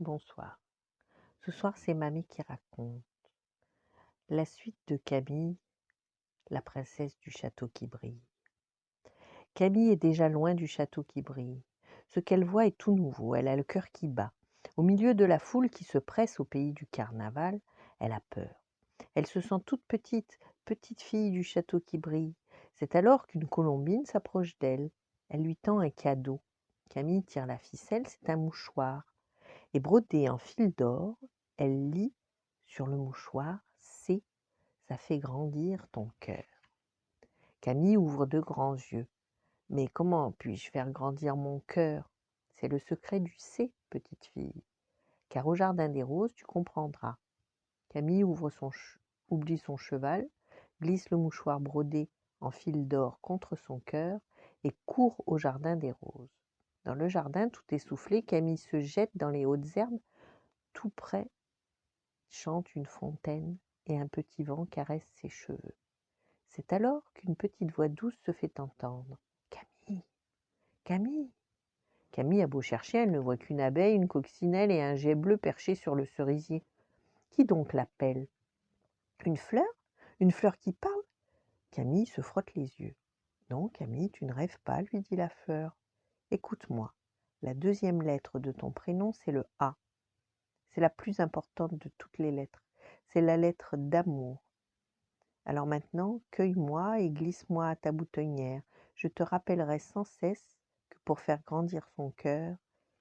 Bonsoir. Ce soir, c'est Mamie qui raconte la suite de Camille, la princesse du château qui brille. Camille est déjà loin du château qui brille. Ce qu'elle voit est tout nouveau, elle a le cœur qui bat. Au milieu de la foule qui se presse au pays du carnaval, elle a peur. Elle se sent toute petite, petite fille du château qui brille. C'est alors qu'une colombine s'approche d'elle. Elle lui tend un cadeau. Camille tire la ficelle, c'est un mouchoir. Et brodé en fil d'or, elle lit sur le mouchoir C, ça fait grandir ton cœur. Camille ouvre de grands yeux. Mais comment puis-je faire grandir mon cœur? C'est le secret du C, petite fille. Car au jardin des roses, tu comprendras. Camille oublie son cheval, glisse le mouchoir brodé en fil d'or contre son cœur et court au jardin des roses. Dans le jardin, tout essoufflé, Camille se jette dans les hautes herbes. Tout près chante une fontaine et un petit vent caresse ses cheveux. C'est alors qu'une petite voix douce se fait entendre. Camille, Camille. Camille a beau chercher, elle ne voit qu'une abeille, une coccinelle et un jet bleu perché sur le cerisier. Qui donc l'appelle? Une fleur? Une fleur qui parle? Camille se frotte les yeux. Non, Camille, tu ne rêves pas, lui dit la fleur. Écoute-moi, la deuxième lettre de ton prénom, c'est le A. C'est la plus importante de toutes les lettres. C'est la lettre d'amour. Alors maintenant, cueille-moi et glisse-moi à ta boutonnière. Je te rappellerai sans cesse que pour faire grandir son cœur,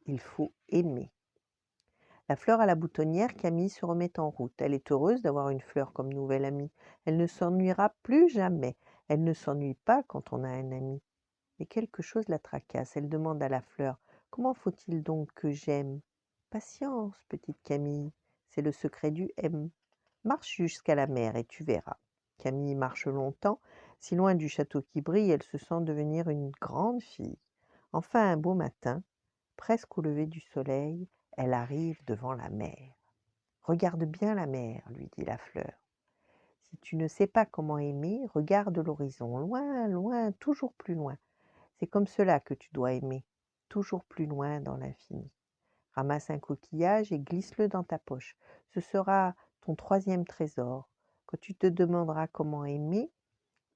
il faut aimer. La fleur à la boutonnière, Camille se remet en route. Elle est heureuse d'avoir une fleur comme nouvelle amie. Elle ne s'ennuiera plus jamais. Elle ne s'ennuie pas quand on a un ami. Mais quelque chose la tracasse. Elle demande à la fleur: comment faut-il donc que j'aime? Patience, petite Camille, c'est le secret du M. Marche jusqu'à la mer et tu verras. Camille marche longtemps. Si loin du château qui brille, elle se sent devenir une grande fille. Enfin, un beau matin, presque au lever du soleil, elle arrive devant la mer. Regarde bien la mer, lui dit la fleur. Si tu ne sais pas comment aimer, regarde l'horizon, loin, loin, toujours plus loin. C'est comme cela que tu dois aimer, toujours plus loin dans l'infini. Ramasse un coquillage et glisse-le dans ta poche. Ce sera ton troisième trésor. Quand tu te demanderas comment aimer,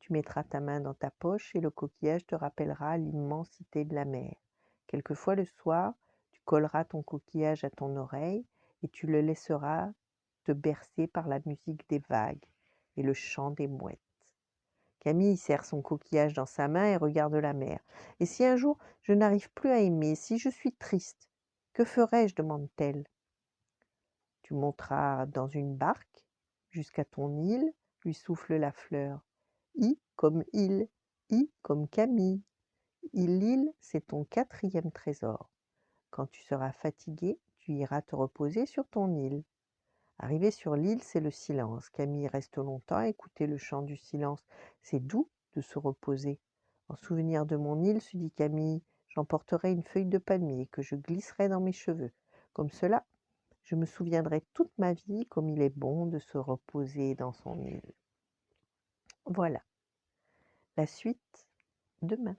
tu mettras ta main dans ta poche et le coquillage te rappellera l'immensité de la mer. Quelquefois le soir, tu colleras ton coquillage à ton oreille et tu le laisseras te bercer par la musique des vagues et le chant des mouettes. Camille serre son coquillage dans sa main et regarde la mer. Et si un jour je n'arrive plus à aimer, si je suis triste, que ferai-je? Demande-t-elle. Tu monteras dans une barque jusqu'à ton île, lui souffle la fleur. I comme île, I comme Camille. L'île, c'est ton quatrième trésor. Quand tu seras fatigué, tu iras te reposer sur ton île. Arrivé sur l'île, c'est le silence. Camille reste longtemps à écouter le chant du silence. C'est doux de se reposer. En souvenir de mon île, se dit Camille, j'emporterai une feuille de palmier que je glisserai dans mes cheveux. Comme cela, je me souviendrai toute ma vie comme il est bon de se reposer dans son île. Voilà, la suite demain.